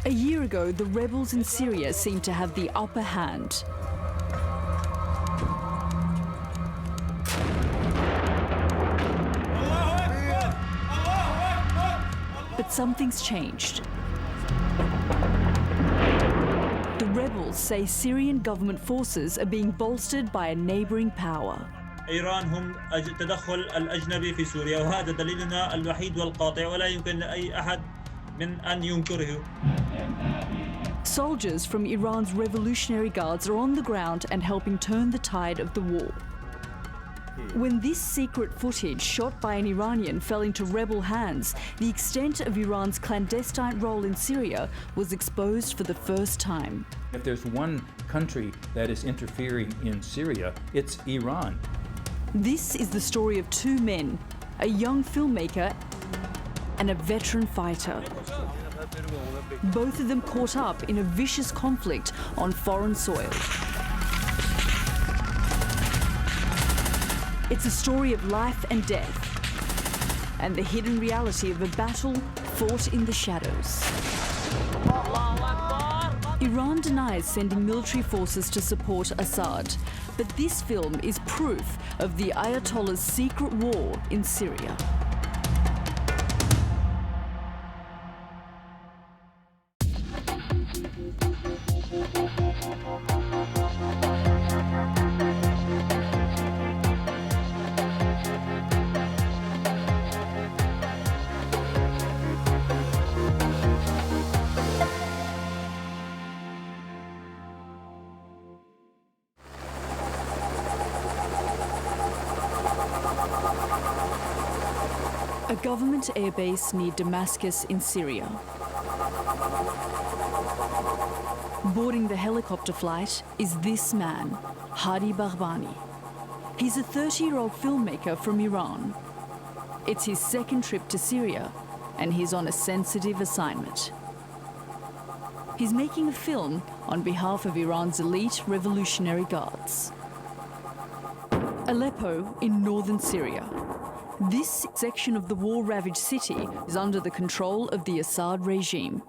A year ago, the rebels in Syria seemed to have the upper hand. But something's changed. The rebels say Syrian government forces are being bolstered by a neighbouring power. إيران هم التدخل الأجنبي في سوريا، وهذا دليلنا الوحيد والقاطع ولا يمكن لأي أحد من أن ينكره. Soldiers from Iran's Revolutionary Guards are on the ground and helping turn the tide of the war. When this secret footage shot by an Iranian fell into rebel hands, the extent of Iran's clandestine role in Syria was exposed for the first time. If there's one country that is interfering in Syria, it's Iran. This is the story of two men, a young filmmaker and a veteran fighter. Both of them caught up in a vicious conflict on foreign soil. It's a story of life and death, and the hidden reality of a battle fought in the shadows. Iran denies sending military forces to support Assad, but this film is proof of the Ayatollah's secret war in Syria. A government airbase near Damascus in Syria. Boarding the helicopter flight is this man, Hadi Baghbani. He's a 30-year-old filmmaker from Iran. It's his second trip to Syria, and he's on a sensitive assignment. He's making a film on behalf of Iran's elite Revolutionary Guards. Aleppo in northern Syria. This section of the war-ravaged city is under the control of the Assad regime.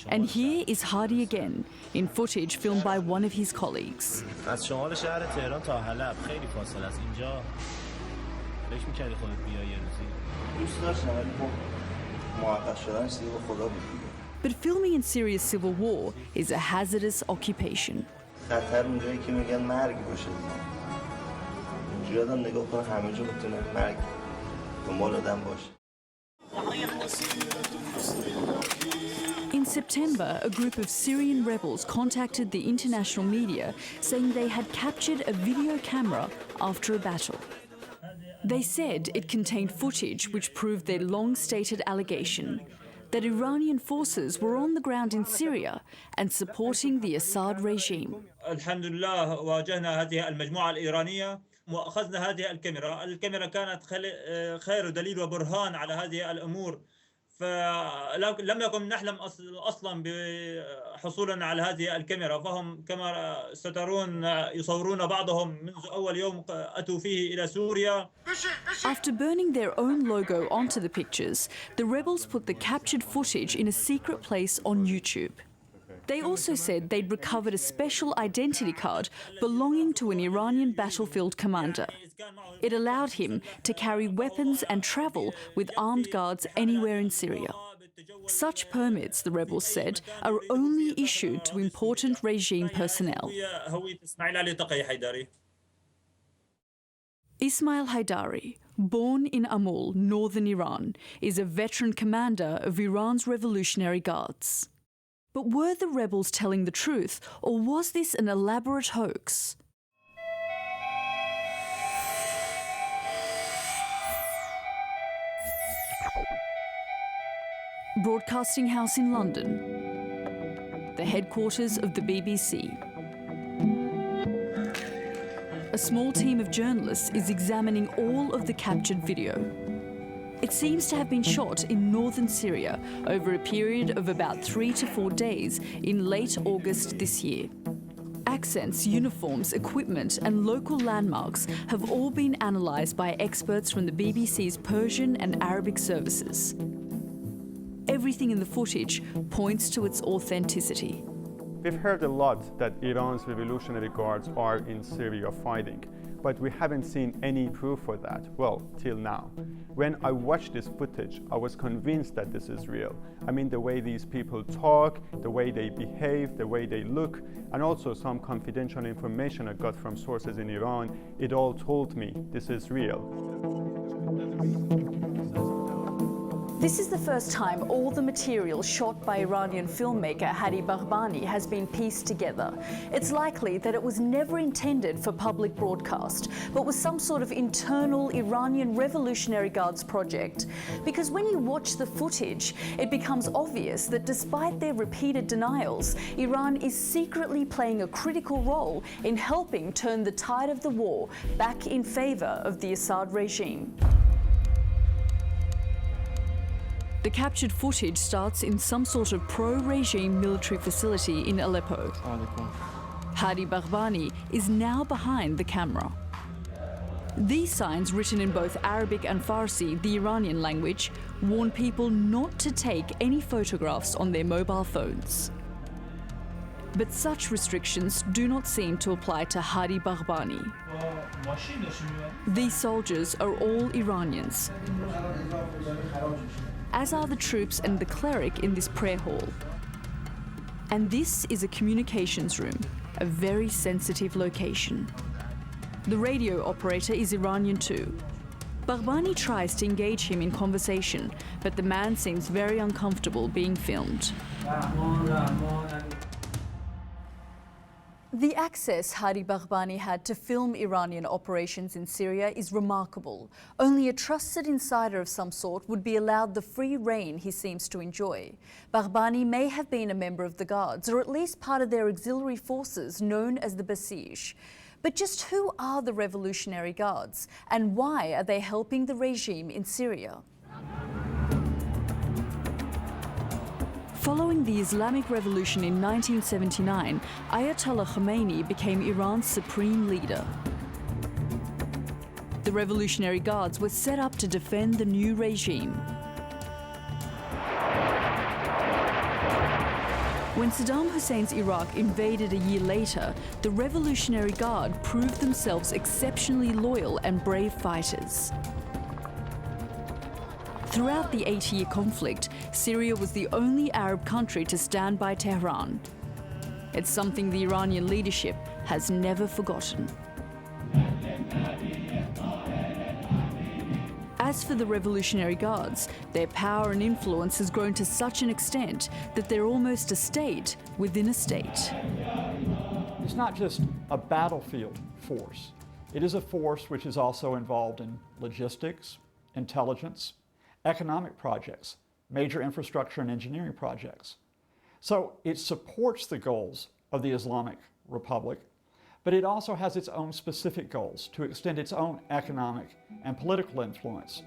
And here is Hadi again, in footage filmed by one of his colleagues. But filming in Syria's civil war is a hazardous occupation. In September, a group of Syrian rebels contacted the international media saying they had captured a video camera after a battle. They said it contained footage which proved their long-stated allegation that Iranian forces were on the ground in Syria and supporting the Assad regime. Alhamdulillah, واجهنا هذه المجموعة الإيرانية وأخذنا هذه الكاميرا كانت خير دليل وبرهان على هذه الأمور. فلم يكن نحلم أصلا بحصولنا على هذه الكاميرا، فهم كما سترون يصورون بعضهم منذ أول يوم أتوا فيه إلى سوريا. After burning their own logo onto the pictures, the rebels put the captured footage in a secret place on YouTube. They also said they'd recovered a special identity card belonging to an Iranian battlefield commander. It allowed him to carry weapons and travel with armed guards anywhere in Syria. Such permits, the rebels said, are only issued to important regime personnel. Ismail Haidari, born in Amul, northern Iran, is a veteran commander of Iran's Revolutionary Guards. But were the rebels telling the truth, or was this an elaborate hoax? Broadcasting House in London, the headquarters of the BBC. A small team of journalists is examining all of the captured video. It seems to have been shot in northern Syria over a period of about 3 to 4 days in late August this year. Accents, uniforms, equipment and local landmarks have all been analysed by experts from the BBC's Persian and Arabic services. everything in the footage points to its authenticity. We've heard a lot that Iran's Revolutionary Guards are in Syria fighting, but we haven't seen any proof for that, well, till now. When I watched this footage, I was convinced that this is real. I mean, the way these people talk, the way they behave, the way they look, and also some confidential information I got from sources in Iran, it all told me this is real. This is the first time all the material shot by Iranian filmmaker Hadi Bahbani has been pieced together. It's likely that it was never intended for public broadcast, but was some sort of internal Iranian Revolutionary Guards project. Because when you watch the footage, it becomes obvious that despite their repeated denials, Iran is secretly playing a critical role in helping turn the tide of the war back in favor of the Assad regime. The captured footage starts in some sort of pro-regime military facility in Aleppo. Hadi Bahbani is now behind the camera. These signs, written in both Arabic and Farsi, the Iranian language, warn people not to take any photographs on their mobile phones. But such restrictions do not seem to apply to Hadi Bahbani. These soldiers are all Iranians, as are the troops and the cleric in this prayer hall. And this is a communications room, a very sensitive location. The radio operator is Iranian too. Bahbani tries to engage him in conversation, but the man seems very uncomfortable being filmed. The access Hadi Bahbani had to film Iranian operations in Syria is remarkable. Only a trusted insider of some sort would be allowed the free rein he seems to enjoy. Bahbani may have been a member of the Guards, or at least part of their auxiliary forces known as the Basij. But just who are the Revolutionary Guards, and why are they helping the regime in Syria? Following the Islamic Revolution in 1979, Ayatollah Khomeini became Iran's supreme leader. The Revolutionary Guards were set up to defend the new regime. When Saddam Hussein's Iraq invaded a year later, the Revolutionary Guard proved themselves exceptionally loyal and brave fighters. Throughout the 80-year conflict, Syria was the only Arab country to stand by Tehran. It's something the Iranian leadership has never forgotten. As for the Revolutionary Guards, their power and influence has grown to such an extent that they're almost a state within a state. It's not just a battlefield force. It is a force which is also involved in logistics, intelligence, economic projects, major infrastructure and engineering projects. So it supports the goals of the Islamic Republic, but it also has its own specific goals to extend its own economic and political influence.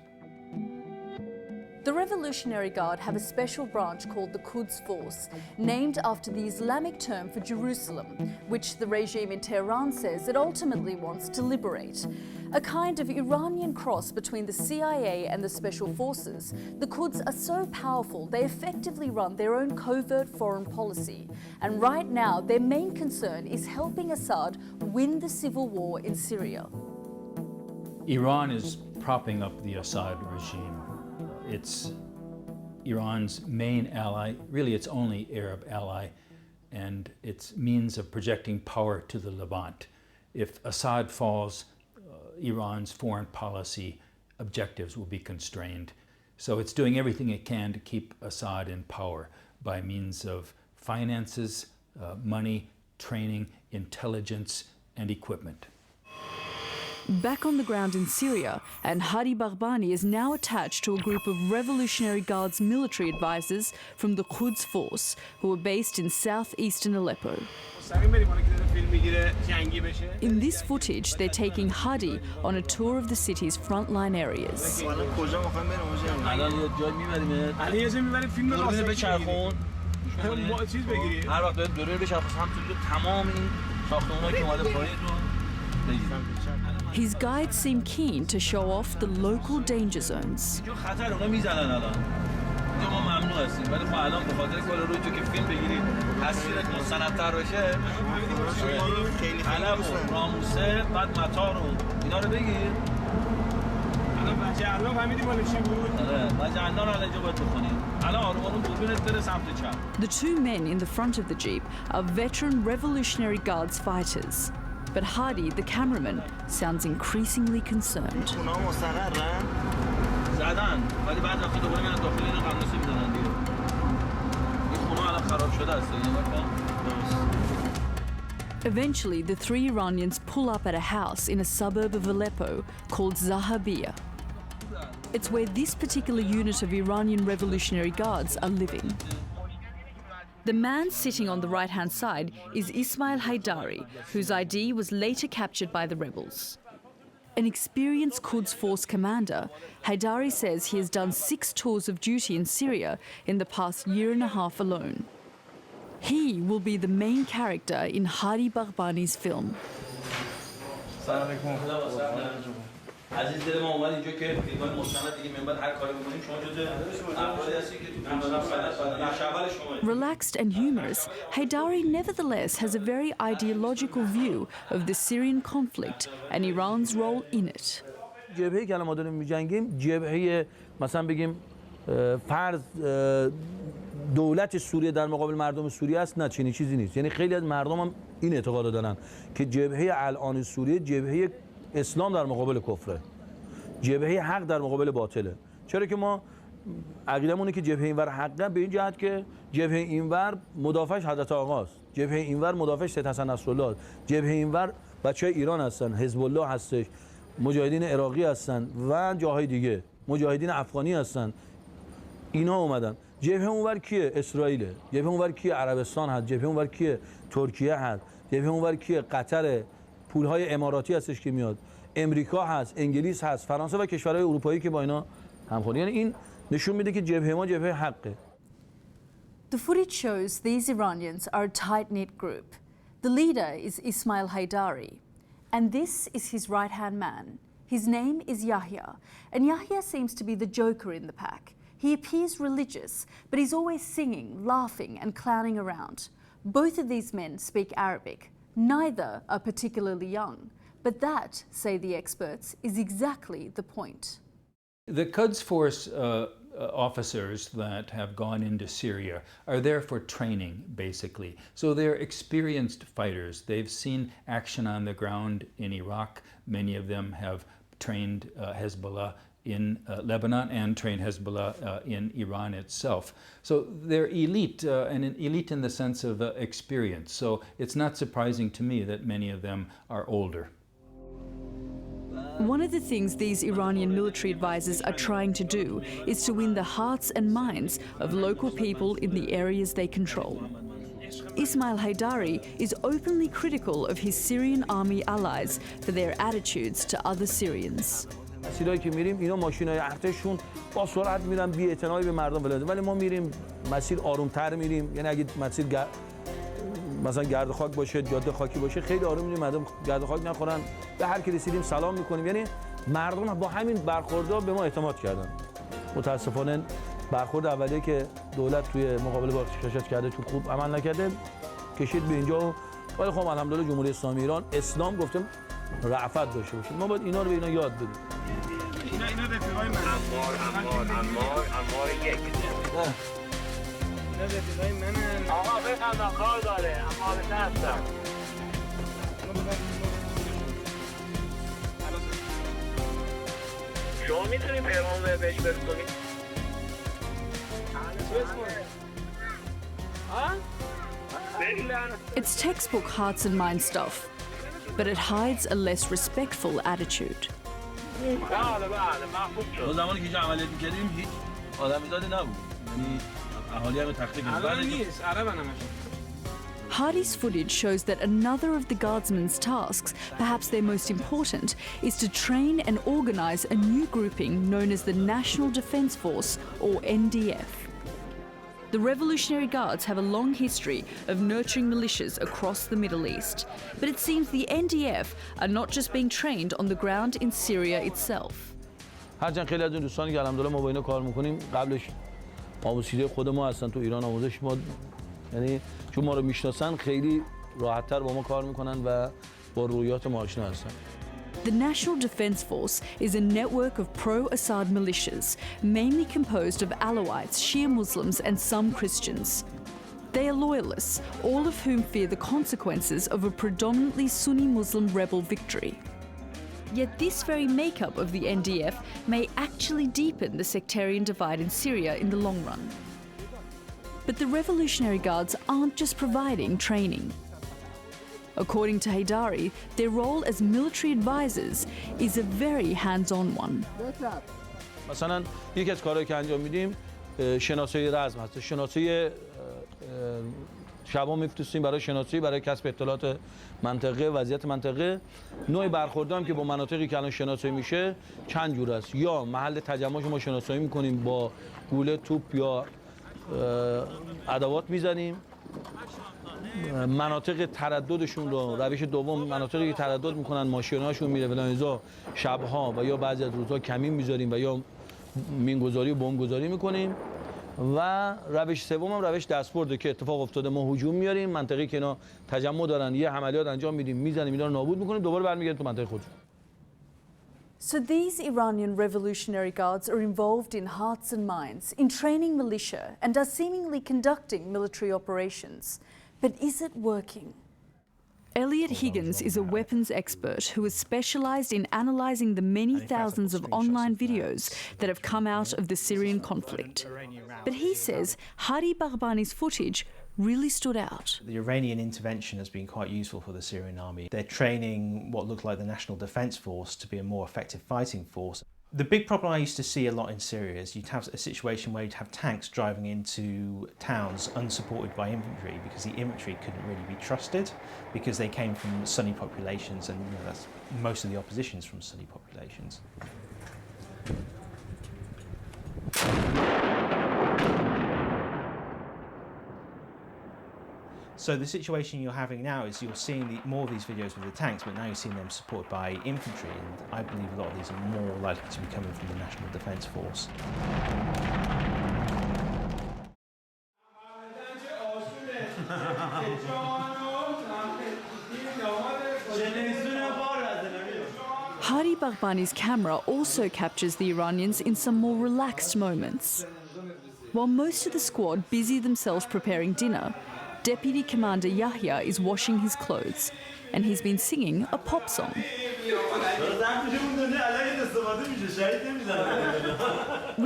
The Revolutionary Guard have a special branch called the Quds Force, named after the Islamic term for Jerusalem, which the regime in Tehran says it ultimately wants to liberate. A kind of Iranian cross between the CIA and the Special Forces, the Quds are so powerful they effectively run their own covert foreign policy. And right now, their main concern is helping Assad win the civil war in Syria. Iran is propping up the Assad regime. It's Iran's main ally, really its only Arab ally, and its means of projecting power to the Levant. If Assad falls, Iran's foreign policy objectives will be constrained. So it's doing everything it can to keep Assad in power by means of finances, money, training, intelligence, and equipment. Back on the ground in Syria, and Hadi Bahbani is now attached to a group of Revolutionary Guards military advisors from the Quds Force, who are based in southeastern Aleppo. In this footage, they're taking Hadi on a tour of the city's frontline areas. His guides seem keen to show off the local danger zones. ما ممنوع هستیم ولی خب الان به خاطر کل روی تو که فیلم بگیری تصویرت مستندتر بشه حلب و راموسه بعد مطار و اینا رو بگیر الان بچه علام فهمیدی مال چی بود؟ آره بچه علام رو اینجا باید بخونیم الان آروم آروم دوربینت بره سمت چپ. The two men in the front of the Jeep are veteran Revolutionary Guards fighters. But Hardy, the cameraman, sounds increasingly concerned. اونا مستقرن؟ زدن ولی بعد وقتی دوباره میرن داخل این قمنوسی میزنن دیگه. این خونه الان خراب شده است دیگه. Eventually, the three Iranians pull up at a house in a suburb of Aleppo called Zahabia. It's where this particular unit of Iranian Revolutionary Guards are living. The man sitting on the right-hand side is Ismail Haidari, whose ID was later captured by the rebels. An experienced Quds Force commander, Haidari says he has done 6 tours of duty in Syria in the past year and a half alone. He will be the main character in Hadi Baghbani's film. عزیز دل ما اومد اینجا که فیلم‌های مستند دیگه من بعد هر کاری بکنیم شما جزء افرادی هستی که تو فیلم Relaxed and humorous, Haidari nevertheless has a very ideological view of the Syrian conflict and Iran's role in it. جبهه‌ای که الان ما داریم می‌جنگیم جبهه مثلا بگیم فرض دولت سوریه در مقابل مردم سوریه است نه چنین چیزی نیست یعنی خیلی از مردم هم این اعتقاد دارن که جبهه الان سوریه جبهه اسلام در مقابل کفره جبهه حق در مقابل باطله چرا که ما عقیدمونه که جبهه اینور حقه به این جهت که جبهه اینور مدافعش حضرت آقاست جبهه اینور مدافعش سید حسن نصرالله جبهه اینور بچهای ایران هستن حزب الله هستش مجاهدین عراقی هستن و جاهای دیگه مجاهدین افغانی هستن اینا اومدن جبهه اونور کیه اسرائیل جبهه اونور کیه عربستان هست جبهه اونور کیه ترکیه هست جبهه اونور کیه قطر پولهای اماراتی هستش که میاد امریکا هست انگلیس هست فرانسه و کشورهای اروپایی که با اینا همخوانی یعنی این نشون میده که جبهه ما جبهه حقه. The footage shows these Iranians are a tight-knit group. The leader is Ismail Haidari, and this is his right-hand man. His name is Yahya, and Yahya seems to be the joker in the pack. He appears religious, but he's always singing, laughing and clowning around. Both of these men speak Arabic. Neither are particularly young, but that, say the experts, is exactly the point. The Quds Force officers that have gone into Syria are there for training, basically. So they're experienced fighters. They've seen action on the ground in Iraq. Many of them have trained Hezbollah in Lebanon and trained Hezbollah in Iran itself. So they're elite, and elite in the sense of experience. So it's not surprising to me that many of them are older. One of the things these Iranian military advisors are trying to do is to win the hearts and minds of local people in the areas they control. Ismail Haidari is openly critical of his Syrian army allies for their attitudes to other Syrians. مسیرایی که میریم اینا ماشینای ارتششون با سرعت میرن بی‌اعتنایی به مردم ولایت ولی ما میریم مسیر آرومتر میریم یعنی اگه مسیر مثلا گرد خاک باشه جاده خاکی باشه خیلی آروم میریم مردم گرد خاک نخورن به هر کی رسیدیم سلام میکنیم یعنی مردم با همین برخوردها به ما اعتماد کردن متاسفانه برخورد اولیه که دولت توی مقابله با شاشت کرده تو خوب عمل نکرده کشید به اینجا ولی خب الحمدلله جمهوری اسلامی ایران اسلام گفتم رأفت داشته باشه ما باید اینا رو به اینا یاد بدیم اینا رفیقای من عمار یک اینا رفیقای منن آقا بفرما کار داره اما بهتر هستم شما میتونی پیغام بهش برسونی؟ It's textbook hearts and minds stuff, but it hides a less respectful attitude. زمانی که عملیات می‌کردیم هیچ آدمیزادی نبود یعنی اهالی هم تخریب نیست عربن همشون Hardy's footage shows that another of the guardsmen's tasks, perhaps their most important, is to train and organise a new grouping known as the National Defence Force, or NDF. The Revolutionary Guards have a long history of nurturing militias across the Middle East, but it seems the NDF are not just being trained on the ground in Syria itself. هرچند خیلی از دوستانی که الحمدلله ما با اینا کار میکنیم قبلش آموزشیده خود ما هستن تو ایران آموزش ما، یعنی چون ما رو میشناسن خیلی راحت‌تر با ما کار میکنن و با رویات ما آشنا هستن. The National Defence Force is a network of pro-Assad militias, mainly composed of Alawites, Shia Muslims and some Christians. They are loyalists, all of whom fear the consequences of a predominantly Sunni Muslim rebel victory. Yet this very makeup of the NDF may actually deepen the sectarian divide in Syria in the long run. But the Revolutionary Guards aren't just providing training. According to Haydari, their role as military advisors is a very hands-on one. مثلا یکی از کارهایی که انجام میدیم شناسایی رزم هست. شناسایی شبا میفرستیم برای شناسایی برای کسب اطلاعات منطقه، وضعیت منطقه. نوع برخورد هم که با مناطقی که الان شناسایی میشه چند جور است. یا محل تجمعش ما شناسایی میکنیم با گوله، توپ یا ادوات میزنیم. مناطق ترددشون رو، روش دوم مناطقی که تردد میکنن ماشیناشون میره ولایزا شبها و یا بعضی از روزها کمین میذاریم و یا مینگذاری و بمبگذاری میکنیم. و روش سوم هم روش دستبرده که اتفاق افتاده ما هجوم میاریم، منطقه‌ای که اینا تجمع دارن یه عملیات انجام میدیم، میزنیم اینا رو نابود میکنیم، دوباره برمیگردیم تو منطقه خودشون. So these Iranian Revolutionary Guards are involved in hearts and minds, in training militia, and are seemingly conducting military operations. But is it working? Elliot Higgins is a weapons expert who has specialised in analysing the many thousands of online videos that have come out of the Syrian conflict. But he says Hadi Baghbani's footage really stood out. The Iranian intervention has been quite useful for the Syrian army. They're training what looked like the National Defence Force to be a more effective fighting force. The big problem I used to see a lot in Syria is you'd have a situation where you'd have tanks driving into towns unsupported by infantry because the infantry couldn't really be trusted because they came from Sunni populations, and that's most of the opposition's from Sunni populations. So the situation you're having now is you're seeing more of these videos with the tanks, but now you're seeing them supported by infantry, and I believe a lot of these are more likely to be coming from the National Defence Force. Hadi Baghbani's camera also captures the Iranians in some more relaxed moments. While most of the squad busy themselves preparing dinner, Deputy Commander Yahya is washing his clothes, and he's been singing a pop song.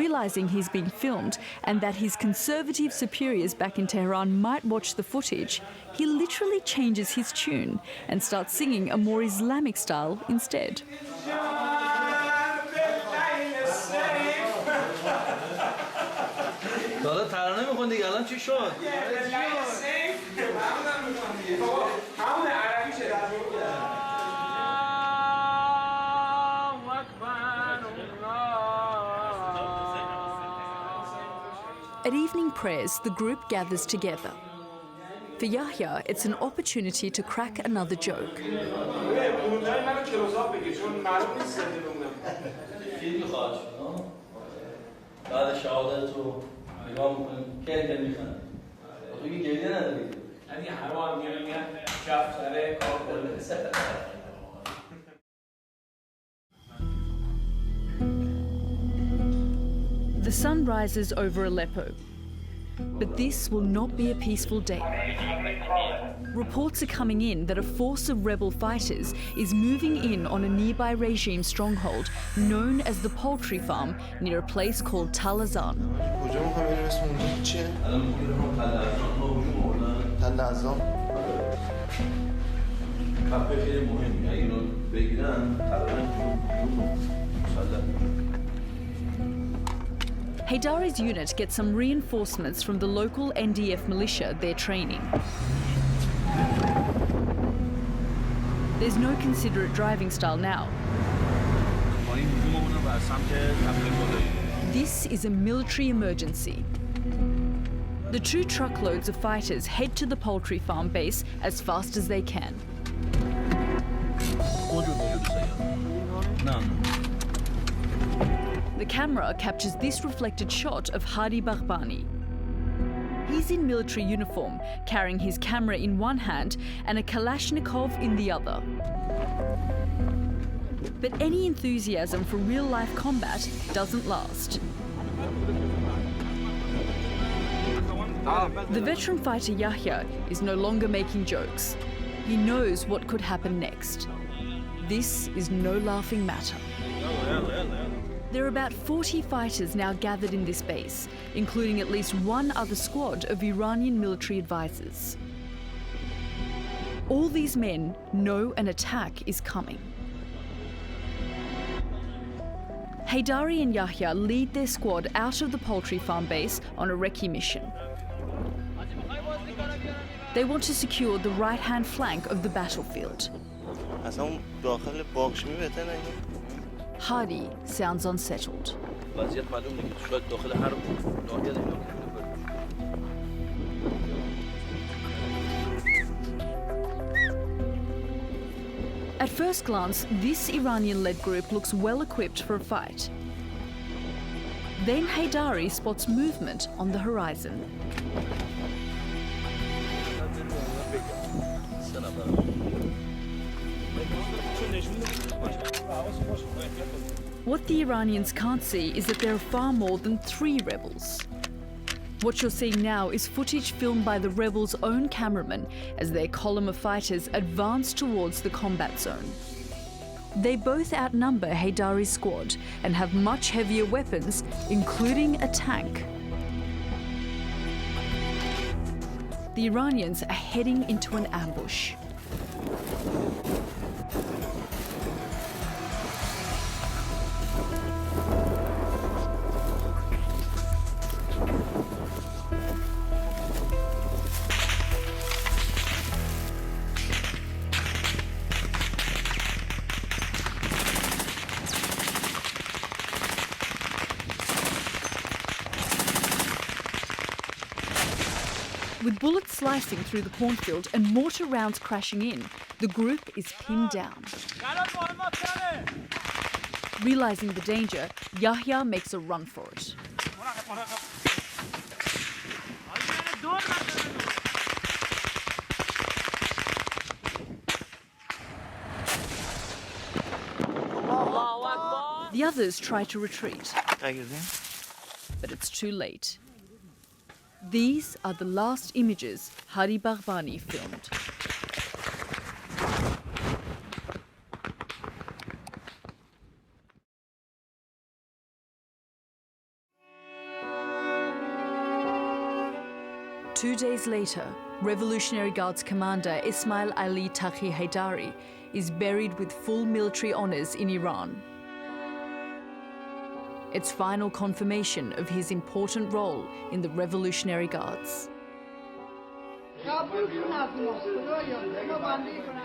Realising he's being filmed and that his conservative superiors back in Tehran might watch the footage, he literally changes his tune and starts singing a more Islamic style instead. داره ترانه میخوند دیگه، الان چی شد؟ At evening prayers, the group gathers together. For Yahya, it's an opportunity to crack another joke. The sun rises over Aleppo, but this will not be a peaceful day. Reports are coming in that a force of rebel fighters is moving in on a nearby regime stronghold known as the Poultry Farm near a place called Tal Azan. Haydari's unit gets some reinforcements from the local NDF militia they're training. There's no considerate driving style now. This is a military emergency. The 2 truckloads of fighters head to the poultry farm base as fast as they can. The camera captures this reflected shot of Hadi Baghbani. He's in military uniform, carrying his camera in one hand and a Kalashnikov in the other. But any enthusiasm for real-life combat doesn't last. The veteran fighter Yahya is no longer making jokes. He knows what could happen next. This is no laughing matter. There are about 40 fighters now gathered in this base, including at least one other squad of Iranian military advisors. All these men know an attack is coming. Haydari and Yahya lead their squad out of the poultry farm base on a recce mission. They want to secure the right-hand flank of the battlefield. Hadi sounds unsettled. At first glance, this Iranian-led group looks well equipped for a fight. Then Haydari spots movement on the horizon. What the Iranians can't see is that there are far more than 3 rebels. What you're seeing now is footage filmed by the rebels' own cameramen as their column of fighters advance towards the combat zone. They both outnumber Haydari's squad and have much heavier weapons, including a tank. The Iranians are heading into an ambush. With bullets slicing through the cornfield and mortar rounds crashing in, the group is pinned down. Realizing the danger, Yahya makes a run for it. The others try to retreat, but it's too late. These are the last images Hadi Baghbani filmed. Two days later, Revolutionary Guards commander Ismail Ali Taqi Haydari is buried with full military honours in Iran. It's final confirmation of his important role in the Revolutionary Guards.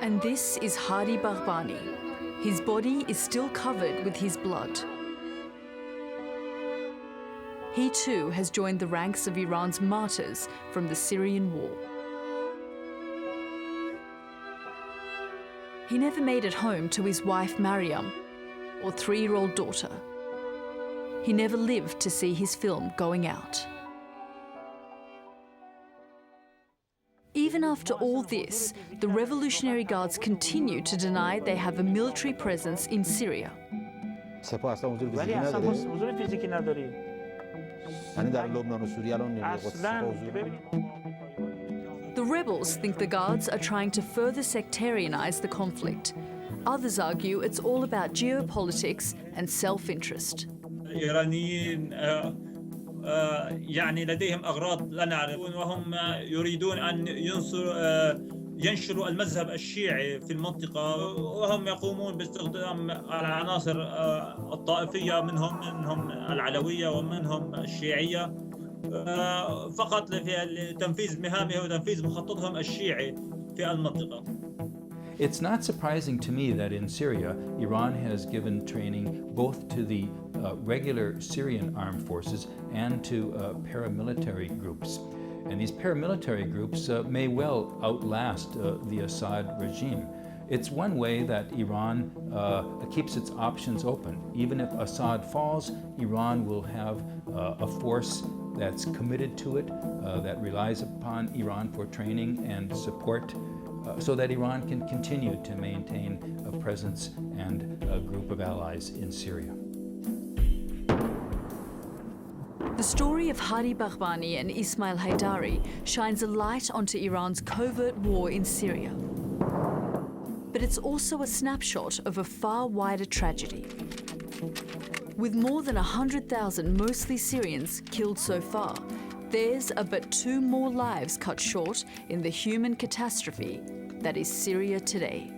And this is Hadi Baghbani. His body is still covered with his blood. He too has joined the ranks of Iran's martyrs from the Syrian war. He never made it home to his wife Maryam or 3-year-old daughter. He never lived to see his film going out. Even after all this, the Revolutionary Guards continue to deny they have a military presence in Syria. The rebels think the Guards are trying to further sectarianize the conflict. Others argue it's all about geopolitics and self-interest. الإيرانيين يعني لديهم أغراض لا نعرف وهم يريدون أن ينشروا المذهب الشيعي في المنطقة وهم يقومون باستخدام العناصر الطائفية منهم العلوية ومنهم الشيعية فقط لتنفيذ مهامهم وتنفيذ مخططهم الشيعي في المنطقة. It's not surprising to me that in Syria, Iran has given training both to the regular Syrian armed forces and to paramilitary groups. And these paramilitary groups may well outlast the Assad regime. It's one way that Iran keeps its options open. Even if Assad falls, Iran will have a force that's committed to it, that relies upon Iran for training and support, so that Iran can continue to maintain a presence and a group of allies in Syria. The story of Hadi Bahbani and Ismail Haidari shines a light onto Iran's covert war in Syria. But it's also a snapshot of a far wider tragedy. With more than 100,000 mostly Syrians killed so far, there's but 2 more lives cut short in the human catastrophe that is Syria today.